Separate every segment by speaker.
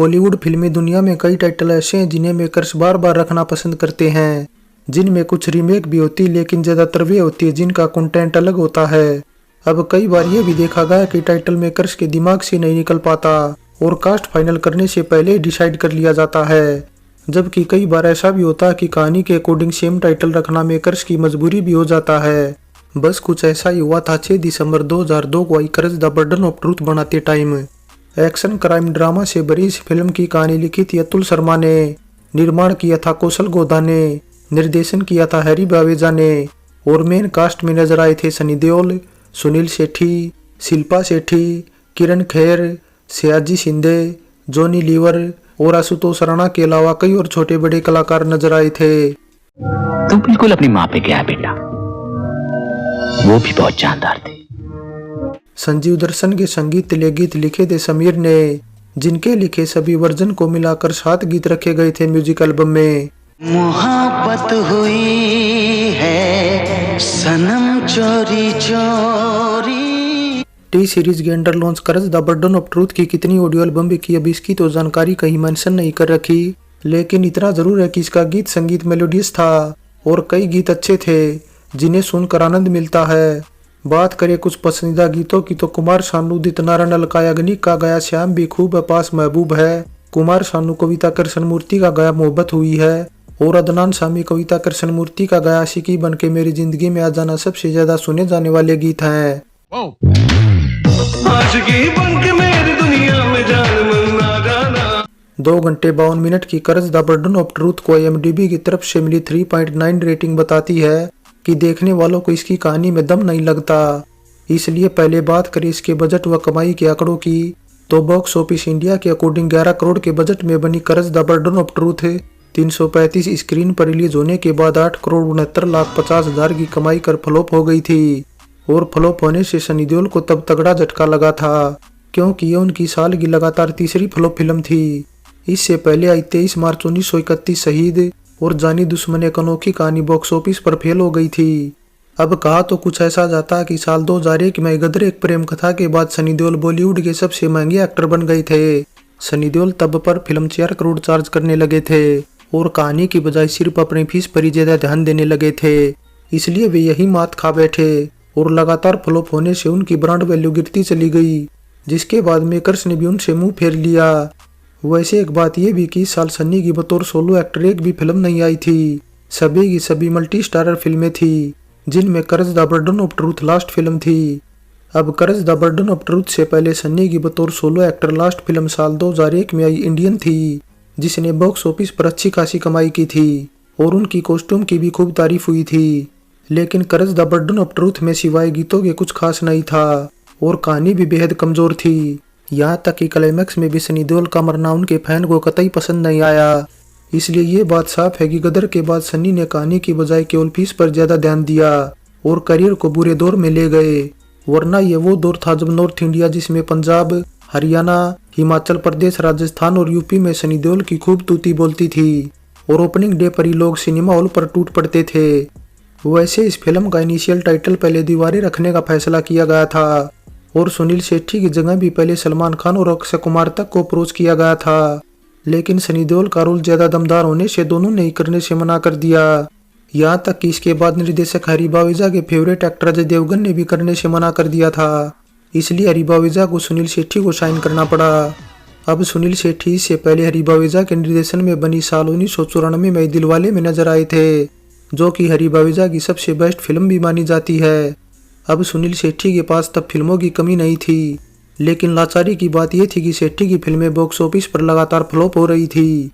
Speaker 1: बॉलीवुड फिल्मी दुनिया में कई टाइटल ऐसे हैं जिन्हें मेकर्स बार बार रखना पसंद करते हैं, जिनमें कुछ रीमेक भी होती लेकिन ज़्यादातर वे होती है जिनका कंटेंट अलग होता है। अब कई बार ये भी देखा गया कि टाइटल मेकर्स के दिमाग से नहीं निकल पाता और कास्ट फाइनल करने से पहले ही डिसाइड कर लिया जाता है, जबकि कई बार ऐसा भी होता है कि कहानी के अकॉर्डिंग सेम टाइटल रखना मेकर्स की मजबूरी भी हो जाता है। बस कुछ ऐसा ही हुआ था 6 दिसंबर 2002 को आई करेज द बर्डन ऑफ ट्रूथ बनाते टाइम। एक्शन क्राइम ड्रामा से भरी इस फिल्म की कहानी लिखी थी अतुल शर्मा ने, निर्माण किया था कौशल गोधा ने, निर्देशन किया था हैरी बावेजा ने और मेन कास्ट में नजर आए थे सनी देओल, सुनील शेट्टी, शिल्पा शेट्टी, किरण खेर, सयाजी शिंदे, जॉनी लीवर और आशुतोष राणा के अलावा कई और छोटे बड़े कलाकार नजर आए थे।
Speaker 2: तू बिल्कुल अपनी माँ पे गया बेटा, वो भी बहुत जानदार थी।
Speaker 1: संजीव दर्शन के संगीत गीत लिखे थे समीर ने, जिनके लिखे सभी वर्जन को मिलाकर 7 गीत रखे गए थे म्यूजिक एल्बम में।
Speaker 3: मोहब्बत हुई है सनम चोरी चोरी।
Speaker 1: टी सीरीज के under launch courage the Burden of truth की कितनी ऑडियो एल्बम भी की अब इसकी तो जानकारी कहीं मेंशन नहीं कर रखी, लेकिन इतना जरूर है कि इसका गीत संगीत मेलोडियस था और कई गीत अच्छे थे जिन्हें सुनकर आनंद मिलता है। बात करें कुछ पसंदीदा गीतों की तो कुमार शानू, उदित नारायण, अलका याग्निक का गाया श्याम भी खूब है पास महबूब है, कुमार शानू कविता कृष्णमूर्ति का गाया मोहब्बत हुई है और अदनान सामी कविता कृष्णमूर्ति का गाया आशिकी बनके मेरी जिंदगी में आ जाना सबसे ज्यादा सुने जाने वाले गीत हैं।
Speaker 4: आशिकी बनके मेरी दुनिया में जान मन आ जाना।
Speaker 1: 2 घंटे 52 मिनट की करेज द बर्डन ऑफ ट्रूथ को IMDb की तरफ से मिली 3.9 रेटिंग बताती है कि देखने वालों को इसकी कहानी में दम नहीं लगता। इसलिए पहले बात करें इसके बजट व कमाई के आंकड़ों की तो बॉक्स ऑफिस इंडिया के अकॉर्डिंग 11 करोड़ के बजट में बनी Courage the Burden of Truth 335 screen पर रिलीज होने के बाद 8,69,50,000 की कमाई कर फ्लॉप हो गई थी और फ्लॉप होने से सनी देओल को तब तगड़ा झटका लगा था, क्योंकि ये उनकी साल की लगातार तीसरी फ्लॉप फिल्म थी। इससे पहले आई 23 मार्च 1931 शहीद और जानी दुश्मन एक अनोखी कहानी बॉक्स ऑफिस पर फेल हो गई थी। अब कहा तो कुछ ऐसा जाता कि साल 2001 में गदर एक प्रेम कथा के बाद सनी देओल बॉलीवुड के सबसे महंगे एक्टर बन गए थे। सनी देओल तब पर फिल्म 4 करोड़ चार्ज करने लगे थे और कहानी की बजाय सिर्फ अपनी फीस पर ही ज्यादा ध्यान देने लगे थे, इसलिए वे यही मात खा बैठे और लगातार फ्लॉप होने से उनकी ब्रांड वैल्यू गिरती चली गई, जिसके बाद मेकर्स ने भी उनसे मुंह फेर लिया। वैसे एक बात यह भी कि इस साल सन्नी की बतौर सोलो एक्टर एक भी फिल्म नहीं आई थी, सभी की सभी मल्टी स्टारर फिल्में थी, जिनमें Courage the Burden of Truth last film थी। अब Courage the Burden of Truth से पहले सन्नी की बतौर सोलो एक्टर लास्ट फिल्म साल 2001 में आई इंडियन थी, जिसने बॉक्स ऑफिस पर अच्छी खासी कमाई की थी और उनकी कॉस्ट्यूम की भी खूब तारीफ हुई थी। लेकिन करेज द बर्डन ऑफ ट्रूथ में सिवाय गीतों के कुछ खास नहीं था और कहानी भी बेहद कमजोर थी। यहाँ तक कि क्लाइमैक्स में भी सनी देओल का मरना उनके फैन को कतई पसंद नहीं आया। इसलिए ये बात साफ है कि गदर के बाद सनी ने कहानी की बजाय केवल फीस पर ज्यादा ध्यान दिया और करियर को बुरे दौर में ले गए, वरना ये वो दौर था जब नॉर्थ इंडिया जिसमें पंजाब, हरियाणा, हिमाचल प्रदेश, राजस्थान और यूपी में सनी देओल की खूब तूती बोलती थी और ओपनिंग डे पर ही लोग सिनेमा हॉल पर टूट पड़ते थे। वैसे इस फिल्म का इनिशियल टाइटल पहले दीवारें रखने का फैसला किया गया था और सुनील शेट्टी की जगह भी पहले सलमान खान और अक्षय कुमार तक को अप्रोच किया गया था, लेकिन सनी देओल का रोल ज्यादा दमदार होने से दोनों ने करने से मना कर दिया। यहाँ तक कि इसके बाद निर्देशक हरी बावेजा के फेवरेट एक्टर अजय देवगन ने भी करने से मना कर दिया था, इसलिए हरी बावेजा को सुनील शेट्टी को साइन करना पड़ा। अब सुनील शेट्टी इससे पहले हरी बावेजा के निर्देशन में बनी साल 1994 में दिलवाले में नजर आए थे, जो कि हरी बावेजा की सबसे बेस्ट फिल्म भी मानी जाती है। अब सुनील शेट्टी के पास तब फिल्मों की कमी नहीं थी, लेकिन लाचारी की बात यह थी कि शेट्टी की फिल्में बॉक्स ऑफिस पर लगातार फ्लॉप हो रही थी।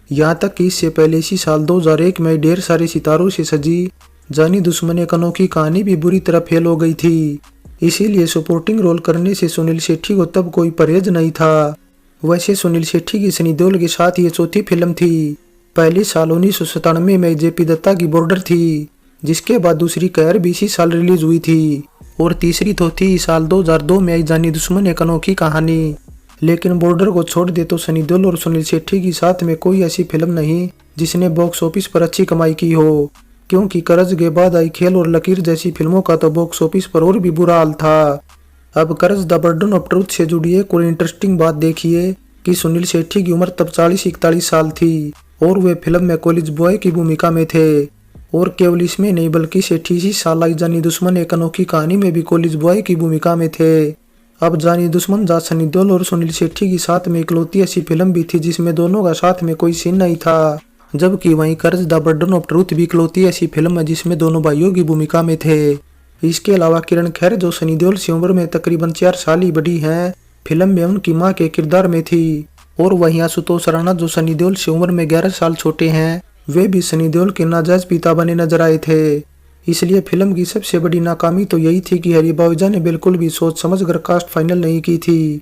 Speaker 1: यहाँ तक कि इससे पहले इसी साल 2001 में ढेर सारे सितारों से सजी जानी दुश्मन एक अनोखी कहानी भी बुरी तरह फेल हो गई थी, इसीलिए सपोर्टिंग रोल करने से सुनील शेट्टी को तब कोई परहेज नहीं था। वैसे सुनील शेट्टी की सनी देओल के साथ ये चौथी फिल्म थी। पहली साल 1997 में JP दत्ता की बॉर्डर थी, जिसके बाद दूसरी कहर भी इसी साल रिलीज हुई थी और तीसरी तो थी साल 2002 में आई जानी दुश्मन एक अनोखी कहानी। लेकिन बॉर्डर को छोड़ दे तो सनी देओल और सुनील शेट्टी की साथ में कोई ऐसी फिल्म नहीं जिसने बॉक्स ऑफिस पर अच्छी कमाई की हो, क्योंकि करज के बाद आई खेल और लकीर जैसी फिल्मों का तो बॉक्स ऑफिस पर और भी बुरा हाल था। अब Courage the Burden of Truth से जुड़ी एक और इंटरेस्टिंग बात देखिए कि सुनील शेट्टी की उम्र तब 40-41 साल थी और वे फिल्म में कॉलेज बॉय की भूमिका में थे। और केवल इसमें नहीं बल्कि शेट्टी इसी साल आई जानी दुश्मन एक अनोखी कहानी में भी कॉलेज बॉय की भूमिका में थे। अब जानी दुश्मन जहाँ सनी देओल और सुनील शेट्टी की साथ में इकलौती ऐसी फिल्म भी थी जिसमें दोनों का साथ में कोई सीन नहीं था, जबकि वहीं कर्ज द बर्डन ऑफ ट्रूथ भी इकलौती ऐसी फिल्म है जिसमें दोनों भाइयों की भूमिका में थे। इसके अलावा किरण खेर जो सनी देओल से उम्र में तकरीबन 4 साल ही बड़ी हैं, फिल्म में उनकी मां के किरदार में थी। और वहीं आशुतोष राणा जो सनी देओल से उम्र में 11 साल छोटे हैं, वे भी सनी देओल के नाजायज पिता बने नजर आए थे। इसलिए फिल्म की सबसे बड़ी नाकामी तो यही थी कि हरी बावजा ने बिल्कुल भी सोच समझकर कास्ट फाइनल नहीं की थी।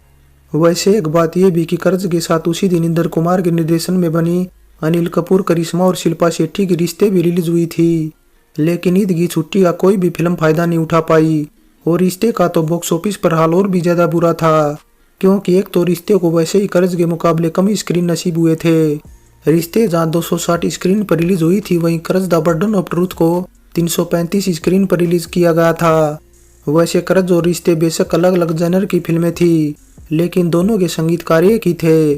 Speaker 1: वैसे एक बात यह भी कि कर्ज के साथ उसी दिन इंदर कुमार के निर्देशन में बनी अनिल कपूर, करिश्मा और शिल्पा शेट्टी के रिश्ते भी रिलीज हुई थी, लेकिन ईद की छुट्टी का कोई भी फिल्म फायदा नहीं उठा पाई। और रिश्ते का तो बॉक्स ऑफिस पर हाल और भी ज्यादा बुरा था, क्योंकि एक तो रिश्ते को वैसे ही कर्ज के मुकाबले कम स्क्रीन नसीब हुए थे। रिश्ते जहाँ 260 स्क्रीन पर रिलीज हुई थी, वहीं कर्ज द बर्डन ऑफ ट्रूथ को 335 स्क्रीन पर रिलीज किया गया था। वैसे कर्ज और रिश्ते बेशक अलग अलग जेनर की फिल्में थी, लेकिन दोनों के संगीतकार एक ही थे।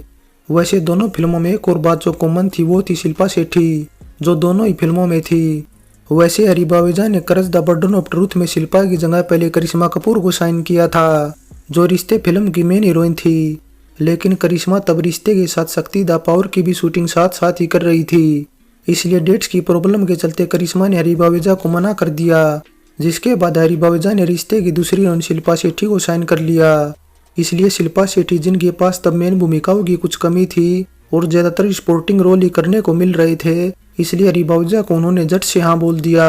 Speaker 1: वैसे दोनों फिल्मों में एक और बात जो कॉमन थी वो थी शिल्पा शेट्टी, जो दोनों ही फिल्मों में थी। वैसे हरी बावेजा ने कर्ज द बर्डन ऑफ ट्रूथ में शिल्पा की जगह पहले करिश्मा कपूर को साइन किया था, जो रिश्ते फिल्म की मेन हीरोइन थी। लेकिन करिश्मा तब रिश्ते के साथ शक्ति द पावर की भी शूटिंग साथ साथ ही कर रही थी, इसलिए डेट्स की प्रॉब्लम के चलते करिश्मा ने हरी बावेजा को मना कर दिया, जिसके बाद हरी बावेजा ने रिश्ते की दूसरी हीरोइन शिल्पा शेट्टी को साइन कर लिया। इसलिए शिल्पा शेट्टी, जिनके पास तब मेन भूमिकाओं की कुछ कमी थी और ज्यादातर स्पोर्टिंग रोल ही करने को मिल रहे थे, इसलिए हरी बावेजा को उन्होंने झट से हाँ बोल दिया।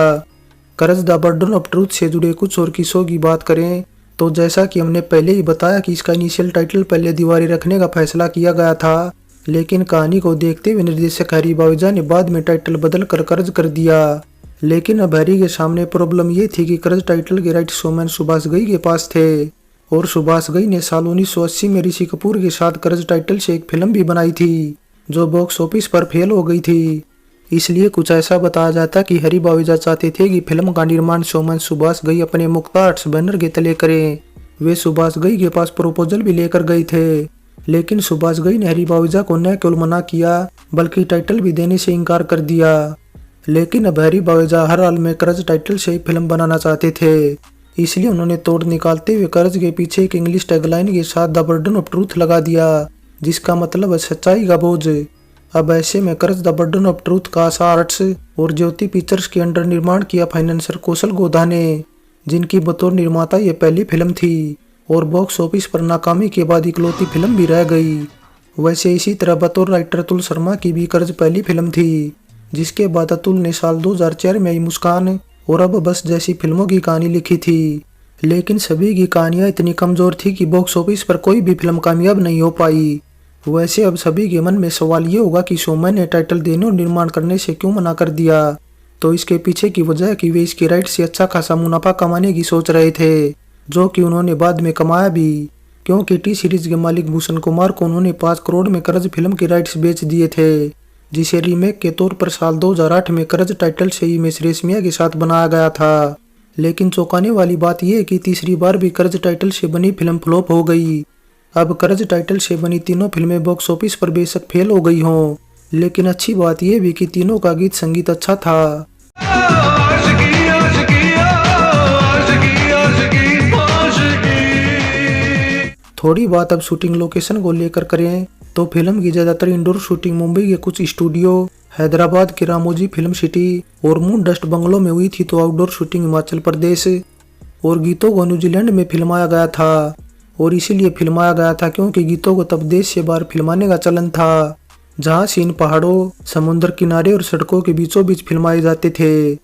Speaker 1: कर्ज द बर्डन ऑफ ट्रूथ से जुड़े कुछ और किस्सों की बात करें तो जैसा कि हमने पहले ही बताया कि इसका इनिशियल टाइटल पहले दीवारी रखने का फैसला किया गया था, लेकिन कहानी को देखते हुए निर्देशक हरी बावेजा ने बाद में टाइटल बदल कर कर्ज कर दिया। लेकिन अब हरी के सामने प्रॉब्लम ये थी कि कर्ज टाइटल के राइट शोमैन सुभाष घई के पास थे, और सुभाष घई ने साल 1980 में ऋषि कपूर के साथ कर्ज टाइटल से एक फिल्म भी बनाई थी, जो बॉक्स ऑफिस पर फेल हो गई थी। इसलिए कुछ ऐसा बताया जाता कि हरी बावेजा चाहते थे कि फिल्म का निर्माण शोमैन सुभाष घई अपने मुक्ता आर्ट्स बैनर के तले करें। वे सुभाष घई के पास प्रपोजल भी लेकर गए थे, लेकिन सुभाष घई ने हरी बावेजा को न केवल मना किया बल्कि टाइटल भी देने से इनकार कर दिया। लेकिन अब हरी बावेजा हर हाल में कर्ज टाइटल से ही फिल्म बनाना चाहते थे, इसलिए उन्होंने तोड़ निकालते हुए कर्ज के पीछे एक इंग्लिश टैगलाइन के साथ द बर्डन ऑफ ट्रूथ लगा दिया, जिसका मतलब है सच्चाई का बोझ। अब ऐसे में कर्ज द बर्डन ऑफ ट्रूथ का आशा आर्ट्स और ज्योति पिक्चर्स के अंडर निर्माण किया फाइनेंसर कौशल गोधा ने, जिनकी बतौर निर्माता ये पहली फिल्म थी और बॉक्स ऑफिस पर नाकामी के बाद इकलौती फिल्म भी रह गई। वैसे इसी तरह बतौर राइटर अतुल शर्मा की भी कर्ज पहली फिल्म थी, जिसके बाद अतुल ने साल 2004 में आई मुस्कान और अब बस जैसी फिल्मों की कहानी लिखी थी। लेकिन सभी की कहानियां इतनी कमजोर थी कि बॉक्स ऑफिस पर कोई भी फिल्म कामयाब नहीं हो पाई। वैसे अब सभी के मन में सवाल ये होगा कि शोमैन ने टाइटल देने और निर्माण करने से क्यों मना कर दिया। तो इसके पीछे की वजह है कि वे इसके राइट से अच्छा खासा मुनाफा कमाने की सोच रहे थे, जो कि उन्होंने बाद में कमाया भी, क्योंकि टी सीरीज के मालिक भूषण कुमार को उन्होंने 5 करोड़ में कर्ज फिल्म के राइट्स बेच दिए थे, जिसे रीमेक के तौर पर साल 2008 में कर्ज टाइटल से ही मिस रेशमिया के साथ बनाया गया था। लेकिन चौंकाने वाली बात यह है कि तीसरी बार भी कर्ज टाइटल से बनी फिल्म फ्लॉप हो गई। अब कर्ज टाइटल से बनी तीनों फिल्में बॉक्स ऑफिस पर बेशक फेल हो गई हों, लेकिन अच्छी बात यह भी कि तीनों का गीत संगीत अच्छा था। थोड़ी बात अब शूटिंग लोकेशन को लेकर करें तो फिल्म की ज्यादातर इंडोर शूटिंग मुंबई के कुछ स्टूडियो, हैदराबाद के रामोजी फिल्म सिटी और मून डस्ट बंगलों में हुई थी, तो आउटडोर शूटिंग हिमाचल प्रदेश और गीतों को न्यूजीलैंड में फिल्माया गया था। और इसीलिए फिल्माया गया था क्योंकि गीतों को तब देश से बाहर फिल्माने का चलन था, जहां सीन पहाड़ों, समुद्र किनारे और सड़कों के बीचों बीच फिल्माए जाते थे।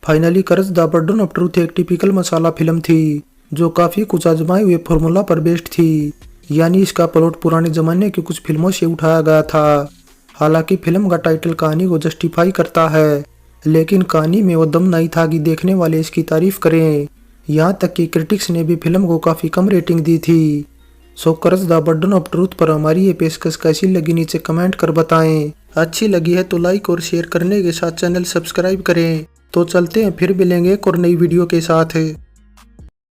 Speaker 1: फाइनली कर्ज द बर्डन ऑफ ट्रूथ एक टिपिकल मसाला फिल्म थी, जो काफी कुछ आजमाए हुए फॉर्मूला पर बेस्ड थी, यानी इसका प्लॉट पुराने जमाने की कुछ फिल्मों से उठाया गया था। हालांकि फिल्म का टाइटल कहानी को जस्टिफाई करता है, लेकिन कहानी में वो दम नहीं था कि देखने वाले इसकी तारीफ करें। यहाँ तक कि क्रिटिक्स ने भी फिल्म को काफी कम रेटिंग दी थी। सो कर्ज द बर्डन ऑफ ट्रूथ पर हमारी ये पेशकश कैसी लगी नीचे कमेंट कर बताएं। अच्छी लगी है तो लाइक और शेयर करने के साथ चैनल सब्सक्राइब करें। तो चलते हैं, फिर मिलेंगे एक और नई वीडियो के साथ।